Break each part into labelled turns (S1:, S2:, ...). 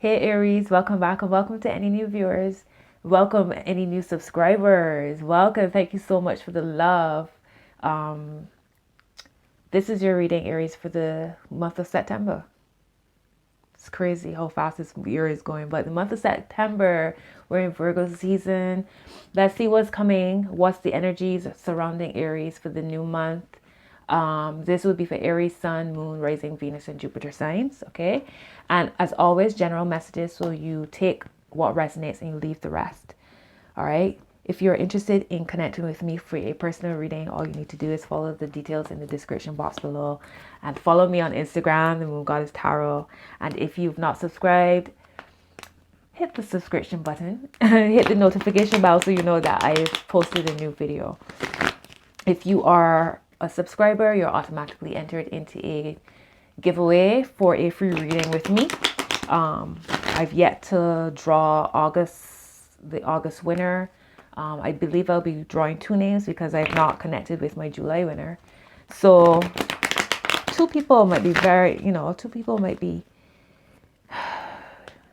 S1: Hey Aries, welcome back and welcome to any new viewers. Welcome any new subscribers. Welcome. Thank you so much for the love. Um, this is your reading, Aries, for the month of September. It's crazy how fast this year is going, but the month of September, we're in Virgo season. Let's see what's coming. What's the energies surrounding Aries for the new month? This would be for Aries, Sun, Moon, Rising, Venus, and Jupiter signs. Okay. And as always, general messages. So you take what resonates and you leave the rest. All right. If you're interested in connecting with me for a personal reading, all you need to do is follow the details in the description box below and follow me on Instagram, the Moon Goddess Tarot. And if you've not subscribed, hit the subscription button, hit the notification bell so you know that I've posted a new video. If you are a subscriber, you're automatically entered into a giveaway for a free reading with me. I've yet to draw the August winner. I believe I'll be drawing 2 names because I've not connected with my July winner. So 2 people might be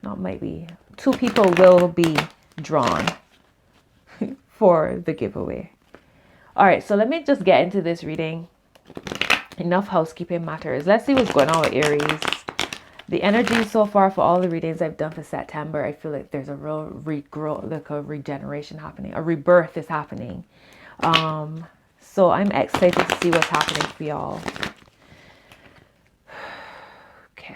S1: not might be, 2 people will be drawn for the giveaway. All right, so let me just get into this reading. Enough housekeeping matters. Let's see what's going on with Aries. The energy so far for all the readings I've done for September, I feel like there's a real regrowth, like a regeneration happening, a rebirth is happening. So I'm excited to see what's happening for y'all. Okay.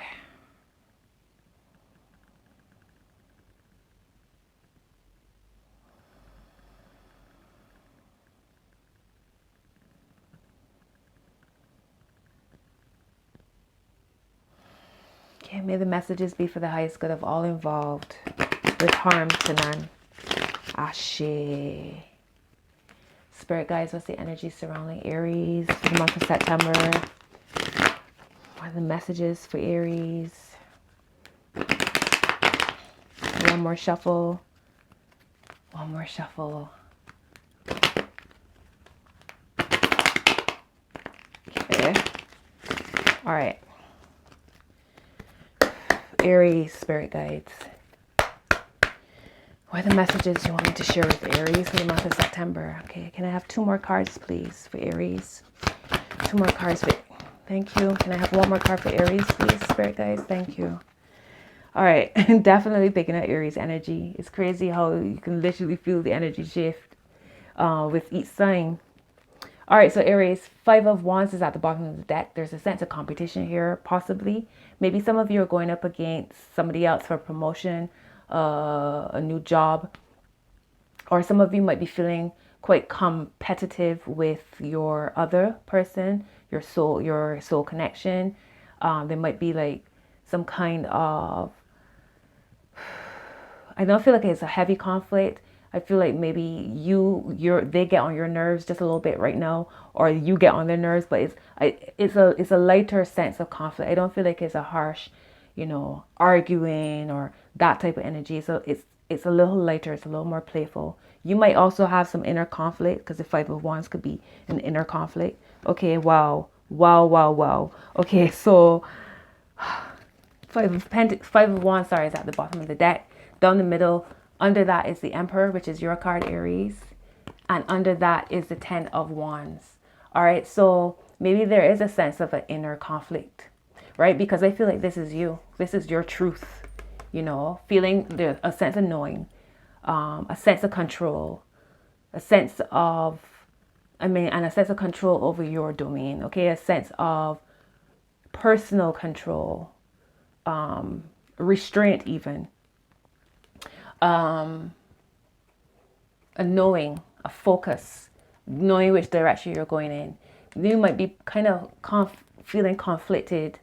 S1: Okay, may the messages be for the highest good of all involved, with harm to none. Ashe. Spirit guides, what's the energy surrounding Aries for the month of September? What are the messages for Aries? One more shuffle. One more shuffle. Okay. All right. Aries, spirit guides. What are the messages you want me to share with Aries for the month of September? Okay, can I have 2 more cards, please, for Aries? 2 more cards for... Thank you. Can I have 1 more card for Aries, please, spirit guides? Thank you. All right, definitely picking up Aries energy. It's crazy how you can literally feel the energy shift with each sign. All right, so Aries, 5 of Wands is at the bottom of the deck. There's a sense of competition here, possibly. Maybe some of you are going up against somebody else for promotion, a new job. Or some of you might be feeling quite competitive with your other person, your soul connection. There might be like some kind of... I don't feel like it's a heavy conflict. I feel like maybe they get on your nerves just a little bit right now, or you get on their nerves, but it's a lighter sense of conflict. I don't feel like it's a harsh, arguing or that type of energy. So it's a little lighter, it's a little more playful. You might also have some inner conflict because the 5 of Wands could be an inner conflict. Okay, wow. Okay, so 5 of Wands, sorry, is at the bottom of the deck. Down the middle, under that is the Emperor, which is your card, Aries. And under that is the 10 of Wands. All right, so maybe there is a sense of an inner conflict, right? Because I feel like this is you. This is your truth, feeling a sense of knowing, a sense of control, a sense of, and a sense of control over your domain, okay? A sense of personal control, restraint even. A knowing, a focus, knowing which direction you're going in. You might be kind of feeling conflicted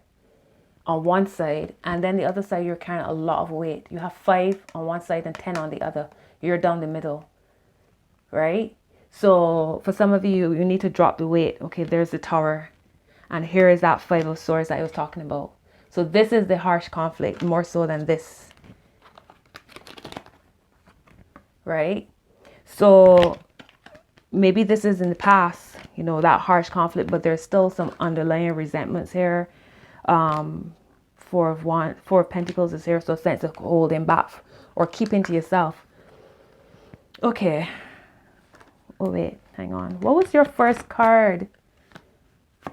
S1: on one side, and then the other side you're carrying a lot of weight. You have 5 on one side and 10 on the other. You're down the middle, right? So for some of you, you need to drop the weight. Okay, there's the Tower, and here is that 5 of Swords that I was talking about. So this is the harsh conflict, more so than this. Right? So maybe this is in the past, that harsh conflict, but there's still some underlying resentments here. Four of Pentacles is here. So a sense of holding back or keeping to yourself. Okay. Oh, wait. Hang on. What was your first card?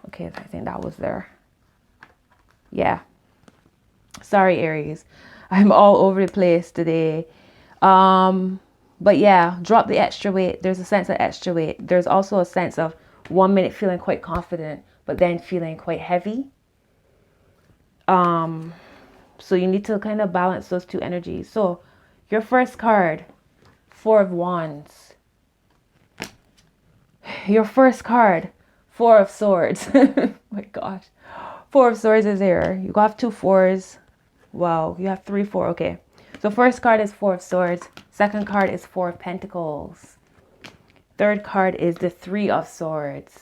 S1: Okay, I think that was there. Yeah. Sorry, Aries. I'm all over the place today. But yeah, drop the extra weight. There's a sense of extra weight. There's also a sense of 1 minute feeling quite confident, but then feeling quite heavy. So you need to kind of balance those two energies. So your first card, Four of Wands. Your first card, Four of Swords. Oh my gosh. Four of Swords is here. You have 2 fours. Wow, you have 3, 4. Okay. So first card is Four of Swords. Second card is Four of Pentacles. Third card is the Three of Swords.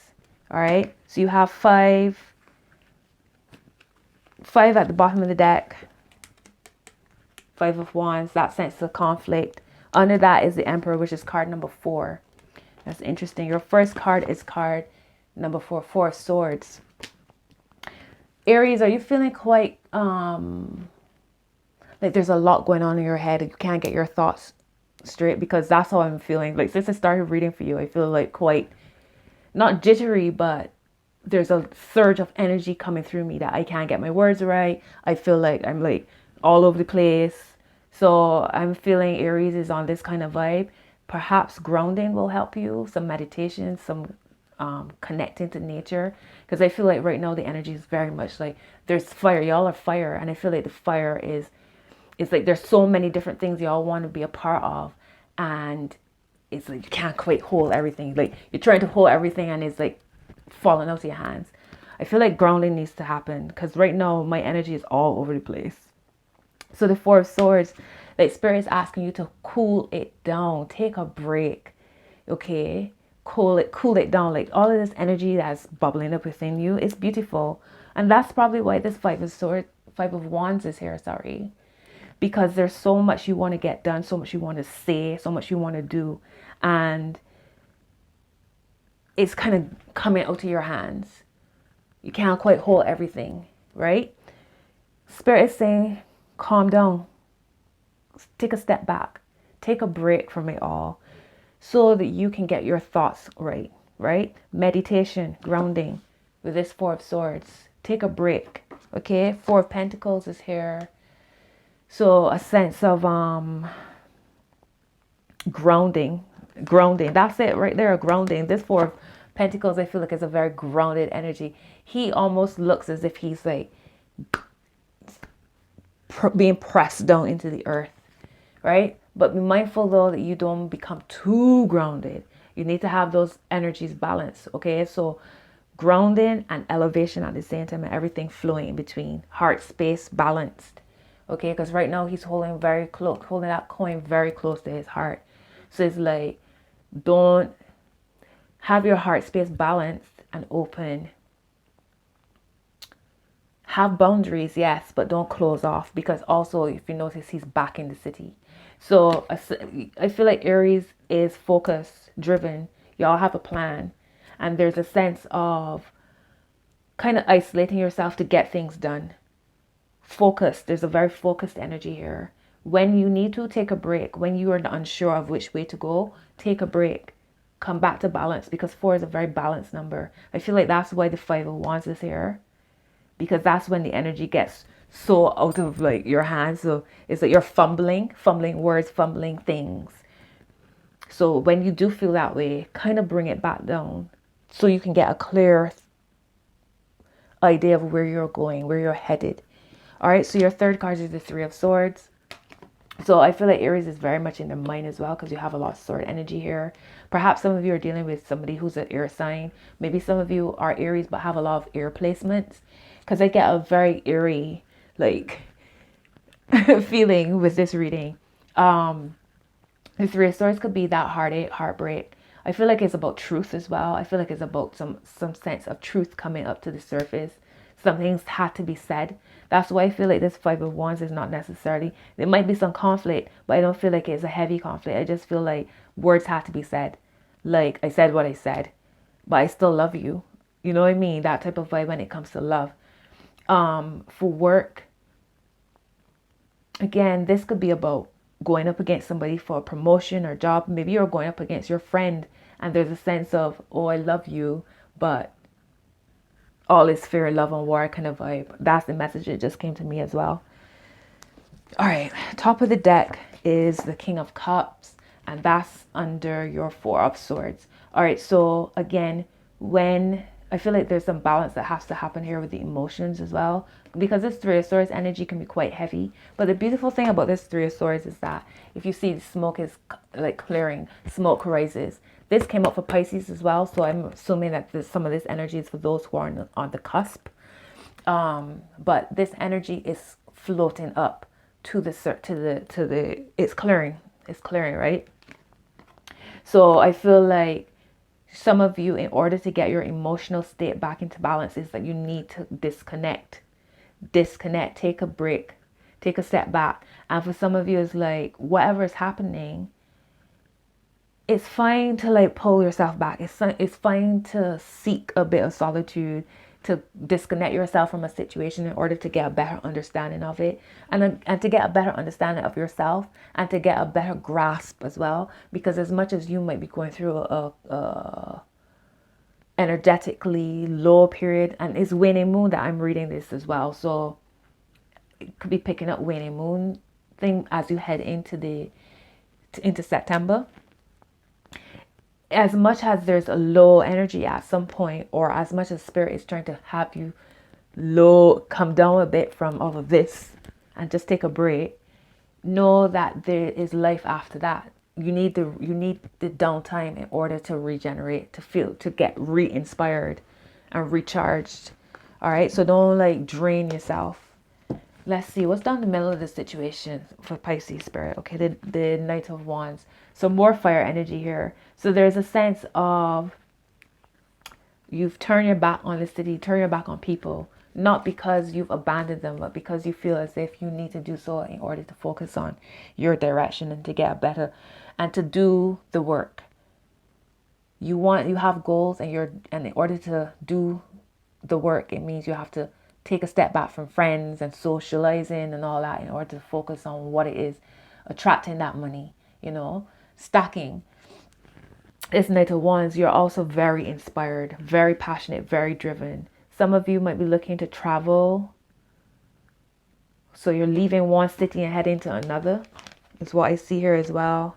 S1: All right. So you have 5 at the bottom of the deck. 5 of Wands. That sense of conflict. Under that is the Emperor, which is card number 4. That's interesting. Your first card is card number 4, Four of Swords. Aries, are you feeling quite like there's a lot going on in your head and you can't get your thoughts straight? Because that's how I'm feeling. Like since I started reading for you, I feel like quite not jittery, but there's a surge of energy coming through me that I can't get my words right. I feel like I'm like all over the place. So I'm feeling Aries is on this kind of vibe. Perhaps grounding will help you. Some meditation, some connecting to nature. Because I feel like right now the energy is very much like there's fire. Y'all are fire. And I feel like the fire is like there's so many different things y'all want to be a part of. And it's like you can't quite hold everything. Like you're trying to hold everything and it's like falling out of your hands. I feel like grounding needs to happen because right now my energy is all over the place. So the Four of Swords, like Spirit is asking you to cool it down. Take a break. Okay? Cool it down. Like all of this energy that's bubbling up within you, it's beautiful. And that's probably why this Five of Wands is here, sorry. Because there's so much you want to get done, so much you want to say, so much you want to do. And it's kind of coming out of your hands. You can't quite hold everything, right? Spirit is saying, calm down. Take a step back. Take a break from it all so that you can get your thoughts right, right? Meditation, grounding with this Four of Swords. Take a break, okay? Four of Pentacles is here. So a sense of grounding. That's it right there, grounding. This Four of Pentacles, I feel like is a very grounded energy. He almost looks as if he's like being pressed down into the earth, right? But be mindful though that you don't become too grounded. You need to have those energies balanced, okay? So grounding and elevation at the same time and everything flowing in between. Heart space balanced, okay? Because right now he's holding that coin very close to his heart. So it's like, don't have your heart space balanced and open. Have boundaries, yes, but don't close off, because also if you notice he's back in the city. So I feel like Aries is focus driven. Y'all have a plan and there's a sense of kind of isolating yourself to get things done. Focus. There's a very focused energy here. When you need to, take a break. When you are unsure of which way to go, take a break. Come back to balance, because 4 is a very balanced number. I feel like that's why the 5 of Wands is here, because that's when the energy gets so out of like your hands. So it's like you're fumbling words, fumbling things. So when you do feel that way, kind of bring it back down so you can get a clear idea of where you're going, where you're headed. All right, so your third card is the Three of Swords. So I feel like Aries is very much in their mind as well, because you have a lot of sword energy here. Perhaps some of you are dealing with somebody who's an air sign. Maybe some of you are Aries but have a lot of air placements, because I get a very eerie like feeling with this reading. The Three of Swords could be that heartache, heartbreak. I feel like it's about truth as well. I feel like it's about some sense of truth coming up to the surface. Something's had to be said. That's why I feel like this Five of Wands is not necessarily, there might be some conflict, but I don't feel like it's a heavy conflict. I just feel like words have to be said. Like, I said what I said, but I still love you. You know what I mean? That type of vibe when it comes to love. For work, Again, this could be about going up against somebody for a promotion or job. Maybe you're going up against your friend and there's a sense of, oh, I love you, but all is fear, love, and war kind of vibe. That's the message that just came to me as well. All right, top of the deck is the King of Cups, and that's under your Four of Swords. All right, so again, when I feel like there's some balance that has to happen here with the emotions as well, because this Three of Swords energy can be quite heavy. But the beautiful thing about this Three of Swords is that if you see the smoke is like clearing, smoke rises. This came up for Pisces as well, so I'm assuming that some of this energy is for those who are on the cusp. But this energy is floating up to the it's clearing, right? So I feel like some of you, in order to get your emotional state back into balance, is that you need to disconnect, take a break, take a step back. And for some of you, it's like whatever is happening, it's fine to like pull yourself back. It's fine to seek a bit of solitude, to disconnect yourself from a situation in order to get a better understanding of it, and to get a better understanding of yourself, and to get a better grasp as well. Because as much as you might be going through a energetically low period, and it's waning moon that I'm reading this as well, so it could be picking up waning moon thing as you head into September. As much as there's a low energy at some point, or as much as spirit is trying to have you come down a bit from all of this and just take a break, know that there is life after that. You need the downtime in order to regenerate, to get re-inspired and recharged. All right, so don't like drain yourself. Let's see what's down the middle of the situation for Pisces spirit. Okay, the Knight of Wands. So more fire energy here. So there's a sense of you've turned your back on the city, turn your back on people, not because you've abandoned them, but because you feel as if you need to do so in order to focus on your direction and to get better and to do the work. You have goals, and in order to do the work, it means you have to take a step back from friends and socializing and all that in order to focus on what it is, attracting that money, stacking. This Knight of Wands, you're also very inspired, very passionate, very driven. Some of you might be looking to travel. So you're leaving one city and heading to another. Is what I see here as well.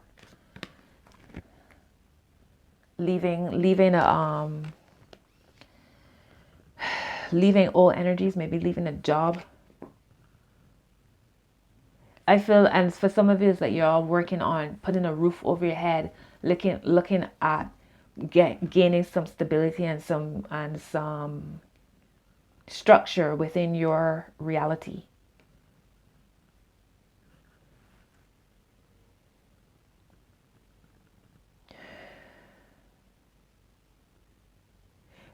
S1: Leaving old energies, maybe leaving a job. I feel, and for some of you, it's like you're working on putting a roof over your head, looking at gaining some stability and some structure within your reality.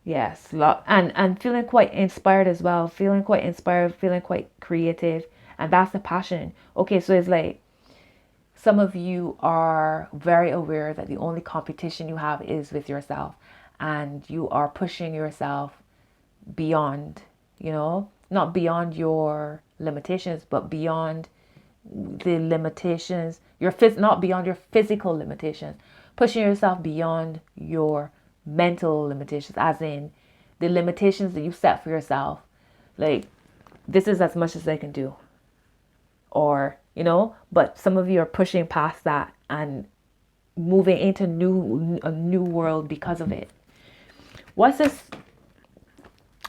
S1: Yes, and feeling quite inspired as well, feeling quite creative, and that's the passion. Okay, so it's like some of you are very aware that the only competition you have is with yourself, and you are pushing yourself beyond, not beyond your limitations, but beyond the limitations, not beyond your physical limitations, pushing yourself beyond your mental limitations, as in the limitations that you set for yourself. Like, this is as much as I can do, or but some of you are pushing past that and moving into a new world because of it. What's this?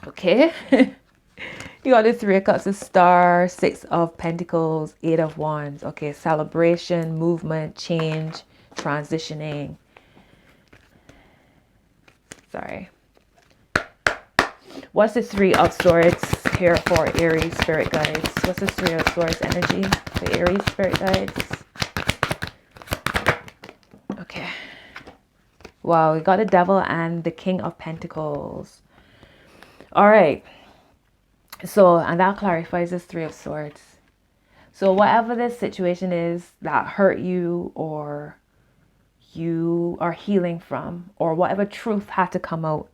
S1: Okay. You got the Three of Cups, the Star, Six of Pentacles, Eight of Wands. Okay, celebration, movement, change, transitioning. Sorry. What's the Three of Swords here for Aries spirit guides? What's the Three of Swords energy for Aries spirit guides? Okay. Wow, we got the Devil and the King of Pentacles. All right. So, and that clarifies this Three of Swords. So whatever this situation is that hurt you, or you are healing from, or whatever truth had to come out,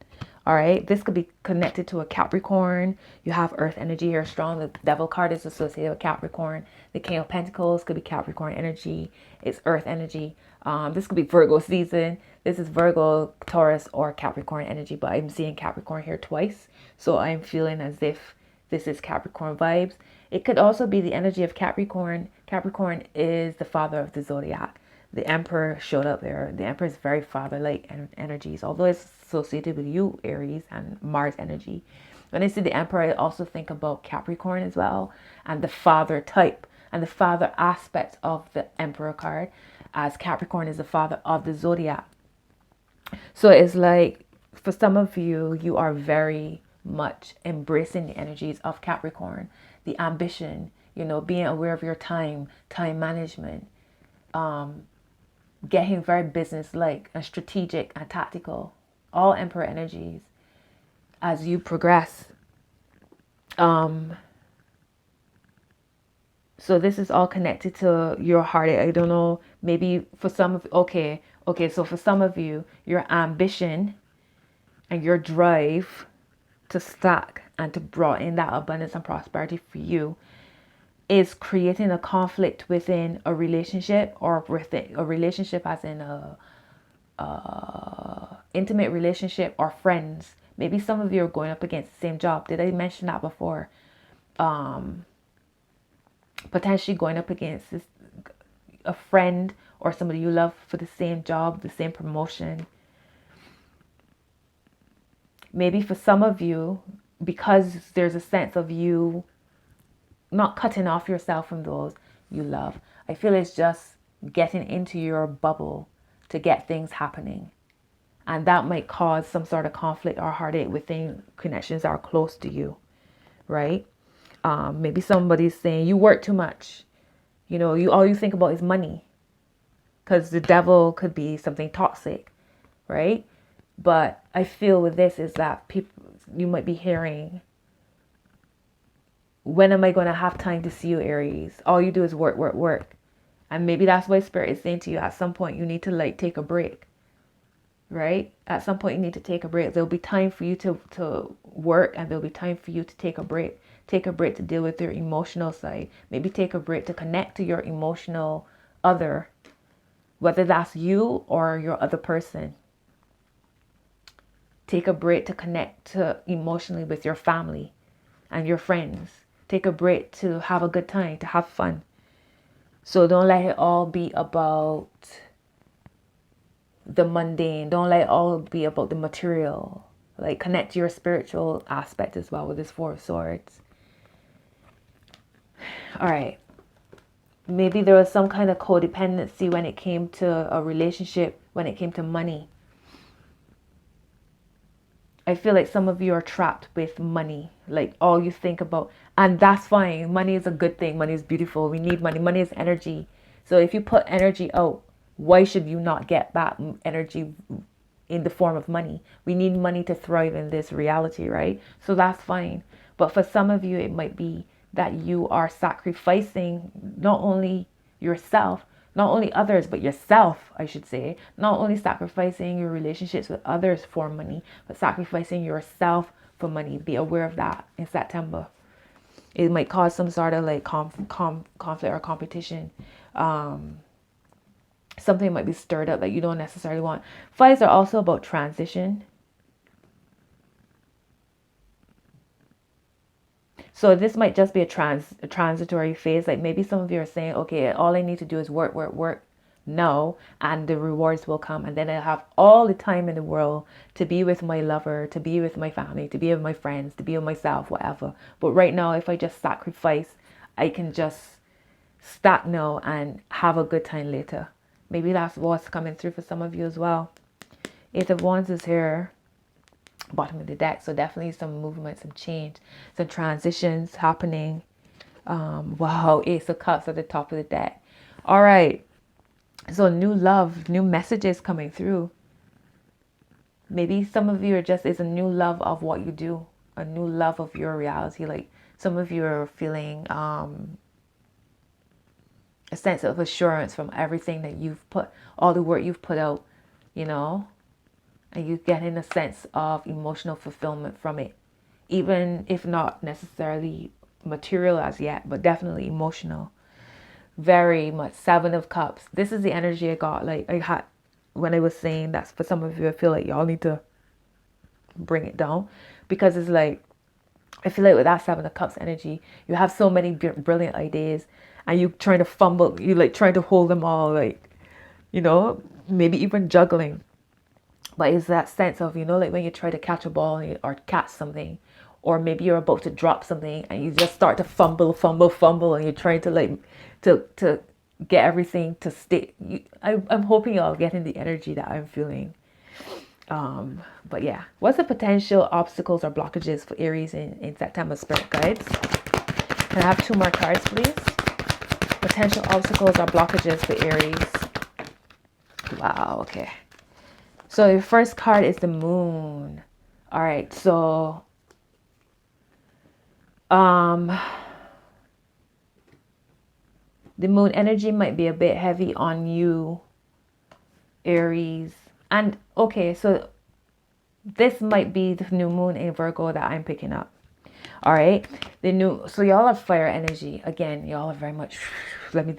S1: All right, this could be connected to a Capricorn. You have earth energy here strong. The devil card is associated with Capricorn. The King of Pentacles could be Capricorn energy. It's earth energy. This could be Virgo season. This is Virgo, Taurus, or Capricorn energy, but I'm seeing Capricorn here twice. So I'm feeling as if this is Capricorn vibes. It could also be the energy of Capricorn. Capricorn is the father of the zodiac. The Emperor showed up there. The Emperor is very father-like energies, although it's associated with you, Aries, and Mars energy. When I see the Emperor, I also think about Capricorn as well, and the father type, and the father aspect of the Emperor card, as Capricorn is the father of the zodiac. So it's like, for some of you, you are very much embracing the energies of Capricorn, the ambition, being aware of your time management, getting very business-like and strategic and tactical, all Emperor energies as you progress. So this is all connected to your heart. I don't know, maybe for some of, okay, so for some of you, your ambition and your drive to stack and to bring in that abundance and prosperity for you is creating a conflict within a relationship, or within a relationship as in a intimate relationship or friends. Maybe some of you are going up against the same job. Did I mention that before? Potentially going up against a friend or somebody you love for the same job, the same promotion. Maybe for some of you, because there's a sense of you not cutting off yourself from those you love. I feel it's just getting into your bubble to get things happening. And that might cause some sort of conflict or heartache within connections that are close to you, right? Maybe somebody's saying you work too much. All you think about is money. Because the devil could be something toxic, right? But I feel with this is that people, you might be hearing, when am I going to have time to see you, Aries? All you do is work, work, work. And maybe that's why Spirit is saying to you, at some point you need to take a break, right? At some point you need to take a break. There'll be time for you to work, and there'll be time for you to take a break. Take a break to deal with your emotional side. Maybe take a break to connect to your emotional other, whether that's you or your other person. Take a break to connect to emotionally with your family and your friends. Take a break to have a good time, to have fun. So don't let it all be about the mundane. Don't let it all be about the material. Connect to your spiritual aspect as well with this Four of Swords. All right. Maybe there was some kind of codependency when it came to a relationship, when it came to money. I feel like some of you are trapped with money. All you think about, and that's fine. Money is a good thing. Money is beautiful. We need money. Money is energy. So if you put energy out, why should you not get that energy in the form of money? We need money to thrive in this reality, right? So that's fine. But for some of you, it might be that you are sacrificing not only yourself, not only others, but yourself, I should say. Not only sacrificing your relationships with others for money, but sacrificing yourself for money. Be aware of that in September. It might cause some sort of conflict or competition. Something might be stirred up that you don't necessarily want. Fives are also about transition. So this might just be a transitory phase. Maybe some of you are saying, okay, all I need to do is work, work, work. No, and the rewards will come. And then I have all the time in the world to be with my lover, to be with my family, to be with my friends, to be with myself, whatever. But right now, if I just sacrifice, I can just stack now and have a good time later. Maybe that's what's coming through for some of you as well. Eight of Wands is here. Bottom of the deck, so definitely some movement, some change, some transitions happening. Wow, Ace of Cups at the top of the deck. All right, so new love, new messages coming through. Maybe some of you are just, it's a new love of what you do, a new love of your reality. Some of you are feeling a sense of assurance from everything that you've put, all the work you've put out, and you getting a sense of emotional fulfillment from it, even if not necessarily material as yet, but definitely emotional. Very much Seven of Cups. This is the energy I got. Like I had when I was saying that for some of you, I feel like y'all need to bring it down, because it's like I feel like with that Seven of Cups energy, you have so many brilliant ideas, and you trying to fumble, you like trying to hold them all, like, maybe even juggling. But it's that sense of, like when you try to catch a ball or catch something, or maybe you're about to drop something and you just start to fumble, and you're trying to like to get everything to stay. I'm hoping y'all getting the energy that I'm feeling. But yeah, what's the potential obstacles or blockages for Aries in September, spirit guides? Can I have 2 more cards, please? Potential obstacles or blockages for Aries. Wow, okay. So your first card is the Moon. All right, so the Moon energy might be a bit heavy on you, Aries. And okay, so this might be the new moon in Virgo that I'm picking up. All right, so y'all have fire energy. Again, y'all are very much, let me,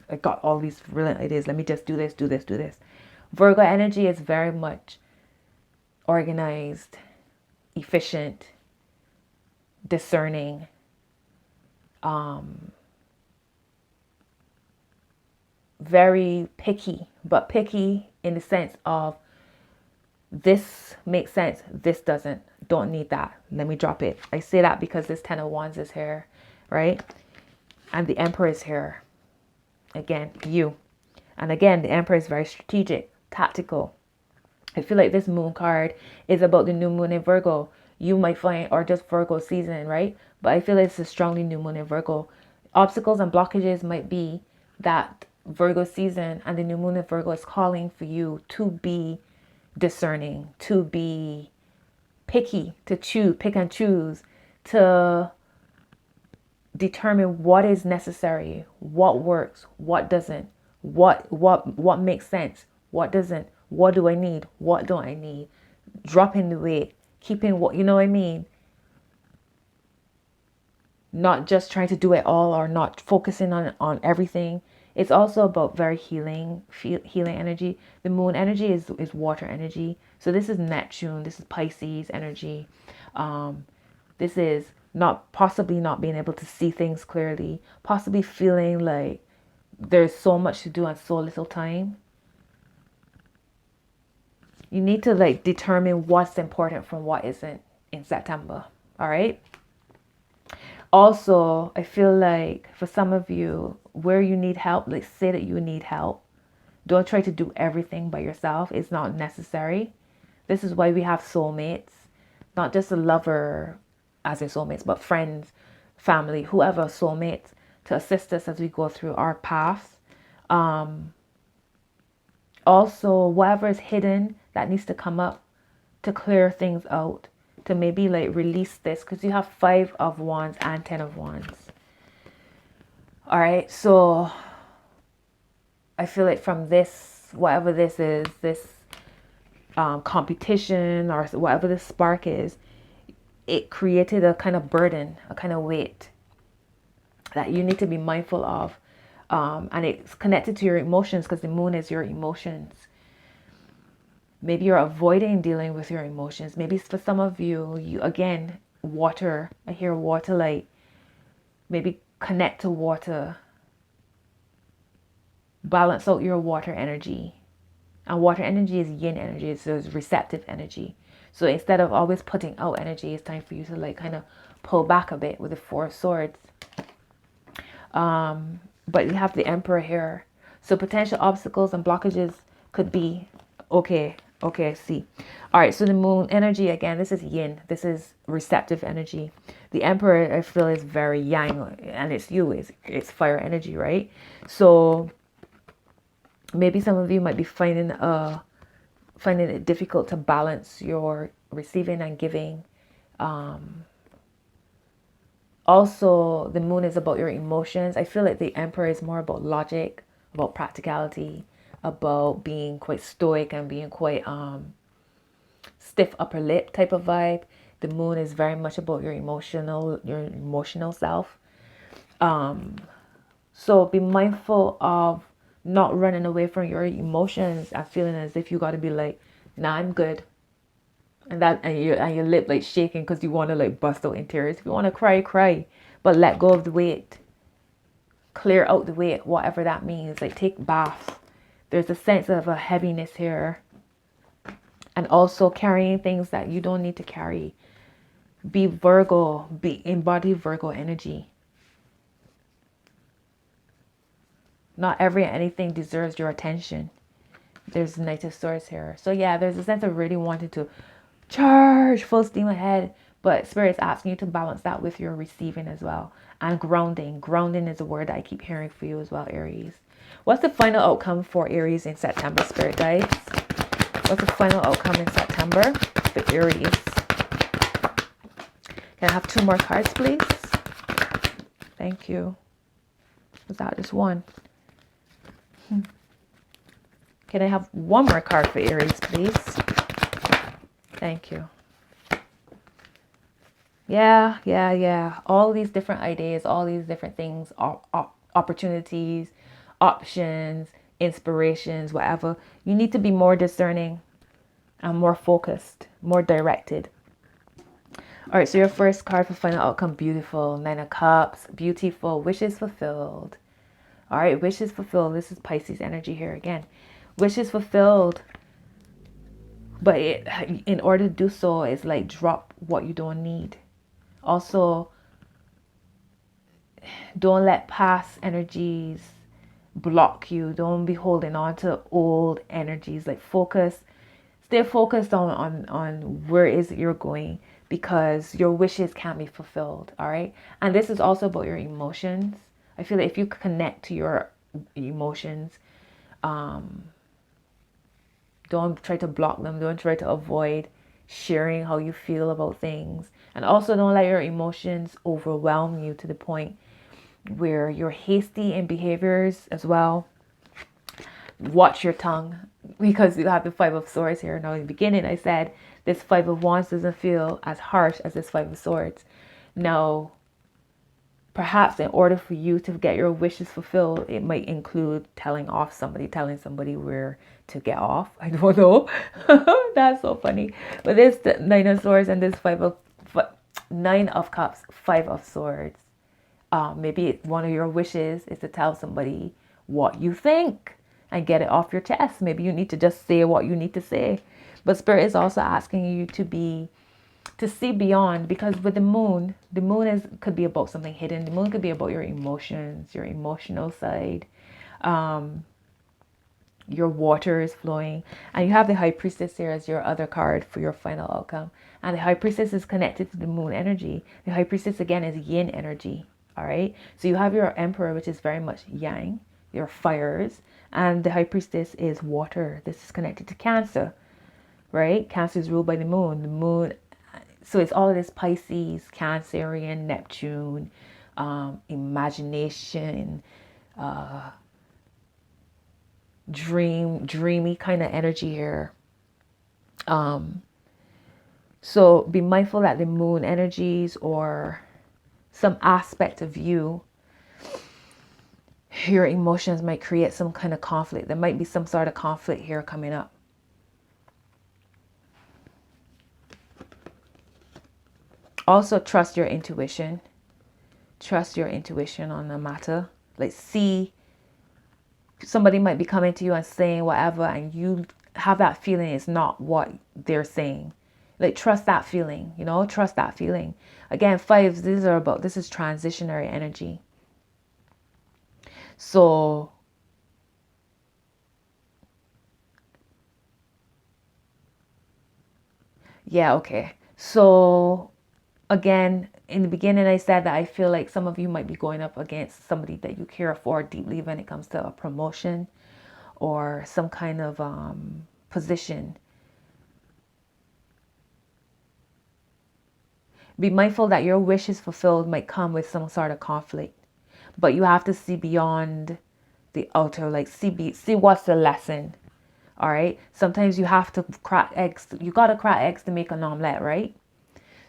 S1: I got all these brilliant ideas. Let me just do this. Virgo energy is very much organized, efficient, discerning, very picky, but picky in the sense of this makes sense, this doesn't, don't need that, let me drop it. I say that because this 10 of Wands is here, right? And the Emperor is here. Again, you. And again, the Emperor is very strategic, tactical. I feel like this Moon card is about the new moon in Virgo. You might find, or just Virgo season, right? But I feel like it's a strongly new moon in Virgo. Obstacles and blockages might be that Virgo season, and the new moon in Virgo is calling for you to be discerning, to be picky, to choose, pick and choose, to determine what is necessary, what works, what doesn't, what makes sense, what doesn't, what do I need, what don't I need, dropping the weight, keeping what, you know what I mean? Not just trying to do it all, or not focusing on everything. It's also about very healing energy. The moon energy is water energy. So this is Neptune, this is Pisces energy. This is possibly not being able to see things clearly, possibly feeling like there's so much to do and so little time. You need to like determine what's important from what isn't in September. All right. Also, I feel like for some of you, where you need help, like say that you need help. Don't try to do everything by yourself. It's not necessary. This is why we have soulmates, not just a lover as in soulmates, but friends, family, whoever, soulmates, to assist us as we go through our paths. Also, whatever is hidden that needs to come up to clear things out, to maybe like release this, because you have 5 of Wands and 10 of Wands. All right, so I feel like from this, whatever this is, this competition or whatever the spark is, it created a kind of burden, a kind of weight that you need to be mindful of. And it's connected to your emotions, because the moon is your emotions. Maybe you're avoiding dealing with your emotions. Maybe for some of you again, water. I hear water, like maybe connect to water. Balance out your water energy. And water energy is yin energy, so it's receptive energy. So instead of always putting out energy, it's time for you to like kind of pull back a bit with the 4 of Swords. But you have the Emperor here. So potential obstacles and blockages could be, okay, I see. All right, so the moon energy, again, this is yin. This is receptive energy. The Emperor, I feel, is very yang, and it's you. It's fire energy, right? So maybe some of you might be finding it difficult to balance your receiving and giving. Also, the moon is about your emotions. I feel like the Emperor is more about logic, about practicality, about being quite stoic and being quite stiff upper lip type of vibe. The moon is very much about your emotional self. So be mindful of not running away from your emotions and feeling as if you got to be like, nah, I'm good. And your lip like shaking because you want to like bust out in tears. If you want to cry, cry. But let go of the weight. Clear out the weight, whatever that means. Like take baths. There's a sense of a heaviness here. And also carrying things that you don't need to carry. Be Virgo. Embody Virgo energy. Not anything deserves your attention. There's Knight of Swords here. So yeah, there's a sense of really wanting to charge full steam ahead. But Spirit's asking you to balance that with your receiving as well. And grounding. Grounding is a word that I keep hearing for you as well, Aries. What's the final outcome for Aries in September, Spirit guides? What's the final outcome in September for Aries? Can I have 2 more cards, please? Thank you. Was that just one? Can I have 1 more card for Aries, please? Thank you. Yeah. All these different ideas, all these different things, opportunities, options, inspirations, whatever. You need to be more discerning and more focused, more directed. All right, so your first card for final outcome, beautiful. 9 of Cups, beautiful, wishes fulfilled. All right, wishes fulfilled. This is Pisces energy here again. Wishes fulfilled. But in order to do so, it's like drop what you don't need. Also, don't let past energies block you. Don't be holding on to old energies. Like stay focused on where is it you're going, because your wishes can't be fulfilled. All right. And this is also about your emotions. I feel like if you connect to your emotions, don't try to block them. Don't try to avoid sharing how you feel about things. And also don't let your emotions overwhelm you to the point where you're hasty in behaviors as well. Watch your tongue, because you have the 5 of Swords here. Now in the beginning I said this 5 of Wands doesn't feel as harsh as this 5 of Swords. Now, perhaps in order for you to get your wishes fulfilled, it might include telling somebody where to get off. I don't know. That's so funny. But this 9 of Swords and this 9 of Cups, 5 of Swords. Maybe one of your wishes is to tell somebody what you think and get it off your chest. Maybe you need to just say what you need to say. But Spirit is also asking you to see beyond, because with the moon could be about something hidden. The moon could be about your emotions, your emotional side. Your water is flowing, and you have the High Priestess here as your other card for your final outcome. And the High Priestess is connected to the moon energy. The High Priestess again is yin energy. All right, so you have your Emperor, which is very much yang, your fires, and the High Priestess is water. This is connected to Cancer, right? Cancer is ruled by the moon. So it's all of this Pisces, Cancerian, Neptune, imagination, dreamy kind of energy here. So be mindful that the moon energies or some aspect of you, your emotions might create some kind of conflict. There might be some sort of conflict here coming up. Also, trust your intuition. Trust your intuition on the matter. Like, see, somebody might be coming to you and saying whatever, and you have that feeling it's not what they're saying. Like, trust that feeling, trust that feeling. Again, 5s, this is transitionary energy. So, yeah, okay. So, again, in the beginning, I said that I feel like some of you might be going up against somebody that you care for deeply when it comes to a promotion or some kind of position. Be mindful that your wishes fulfilled might come with some sort of conflict, but you have to see beyond the outer, like see what's the lesson. All right. Sometimes you have to crack eggs. You got to crack eggs to make an omelet, right?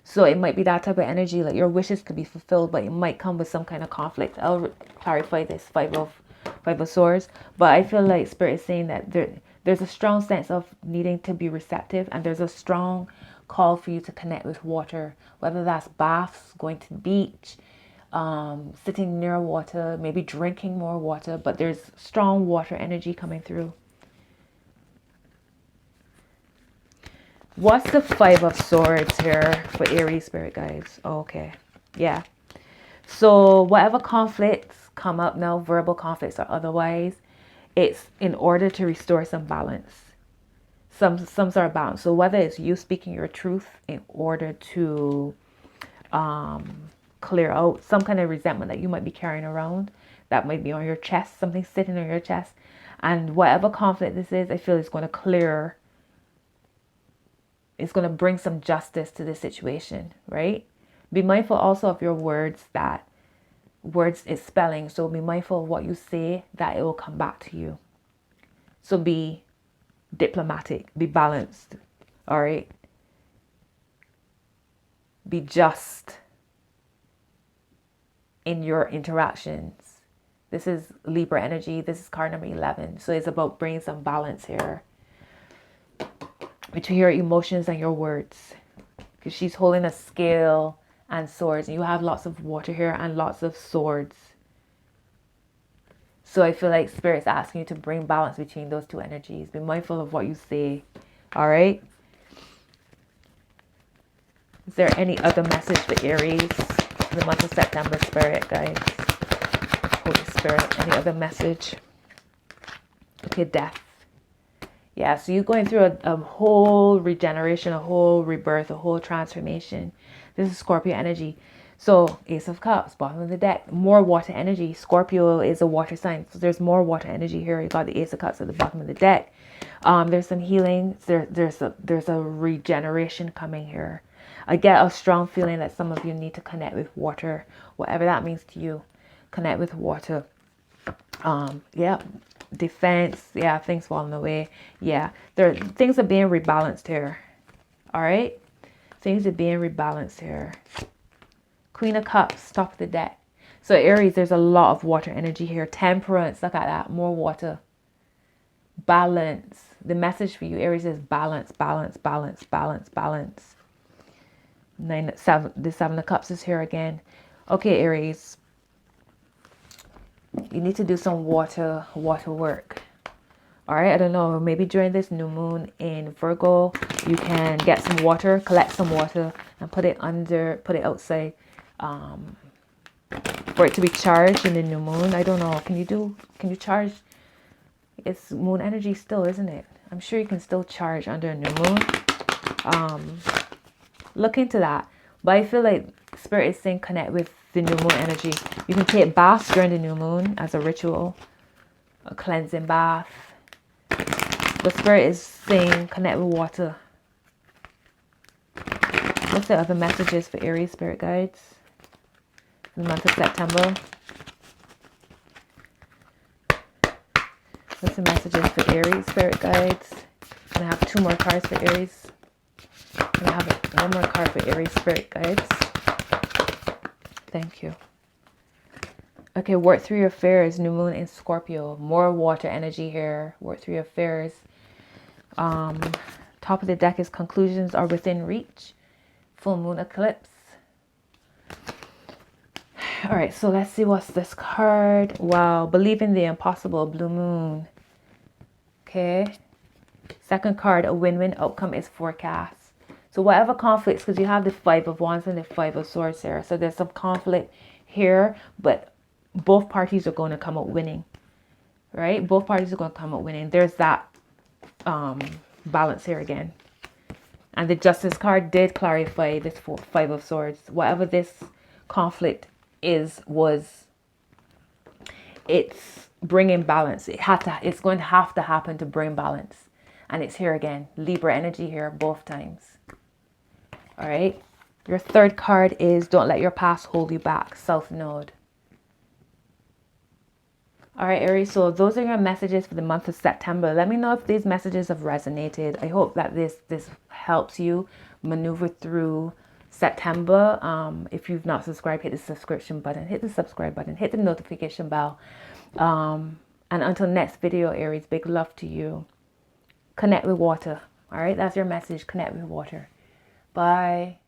S1: So it might be that type of energy, like your wishes could be fulfilled, but it might come with some kind of conflict. I'll clarify this five of swords. But I feel like spirit is saying that there's a strong sense of needing to be receptive, and there's a strong call for you to connect with water, whether that's baths, going to the beach, sitting near water, maybe drinking more water, but there's strong water energy coming through. What's the Five of Swords here for Aries spirit guides? Okay. Yeah. So whatever conflicts come up now, verbal conflicts or otherwise, it's in order to restore some balance. Some sort of balance. So whether it's you speaking your truth in order to clear out some kind of resentment that you might be carrying around, that might be on your chest, something sitting on your chest. And whatever conflict this is, I feel it's going to clear. It's going to bring some justice to the situation, right? Be mindful also of your words, that words is spelling. So be mindful of what you say, that it will come back to you. So be diplomatic, be balanced, all right? Be just in your interactions. This is Libra energy. This is card number 11. So it's about bringing some balance here between your emotions and your words, because she's holding a scale and swords, and you have lots of water here and lots of swords. So I feel like spirit's asking you to bring balance between those two energies. Be mindful of what you say. All right. Is there any other message for Aries in the month of September, spirit guys? Holy Spirit, any other message? Okay, death. Yeah, so you're going through a whole regeneration, a whole rebirth, a whole transformation. This is Scorpio energy. So Ace of Cups, bottom of the deck, more water energy. Scorpio is a water sign, so there's more water energy here. You got the Ace of Cups at the bottom of the deck. There's some healing. There's a regeneration coming here. I get a strong feeling that some of you need to connect with water, whatever that means to you. Connect with water. Yeah. Defense, yeah, things falling away. Yeah, things are being rebalanced here. All right, things are being rebalanced here. Queen of Cups, top of the deck. So Aries, there's a lot of water energy here. Temperance, look at that, more water. Balance. The message for you, Aries, is balance, balance, balance, balance, balance. The Seven of Cups is here again. Okay, Aries, you need to do some water work. All right, I don't know, maybe during this new moon in Virgo, you can get some water, collect some water, and put it outside for it to be charged in the new moon. I don't know, can you charge? It's moon energy still, isn't it? I'm sure you can still charge under a new moon. Look into that. But I feel like spirit is saying connect with the new moon energy. You can take baths during the new moon as a ritual, a cleansing bath. The spirit is saying connect with water. What's the other messages for Aries spirit guides in the month of September? What's the messages for Aries spirit guides? And I have two more cards for Aries. And I have one more card for Aries spirit guides. Thank you. Okay, work through your fears. New moon in Scorpio. More water energy here. Work through your fears. Top of the deck is conclusions are within reach. Full moon eclipse. All right, so let's see what's this card. Wow, believe in the impossible. Blue moon. Okay. Second card, a win-win outcome is forecast. So whatever conflicts, because you have the Five of Wands and the Five of Swords here. So there's some conflict here, but both parties are going to come out winning, right? Both parties are going to come out winning. There's that balance here again. And the Justice card did clarify this Five of Swords. Whatever this conflict it's bringing balance. It's going to have to happen to bring balance. And it's here again. Libra energy here both times. All right. Your third card is don't let your past hold you back. South Node. All right, Aries, so those are your messages for the month of September. Let me know if these messages have resonated. I hope that this helps you maneuver through September. If you've not subscribed, hit the subscription button, hit the subscribe button, hit the notification bell. And until next video, Aries, big love to you. Connect with water. All right, that's your message. Connect with water. Bye.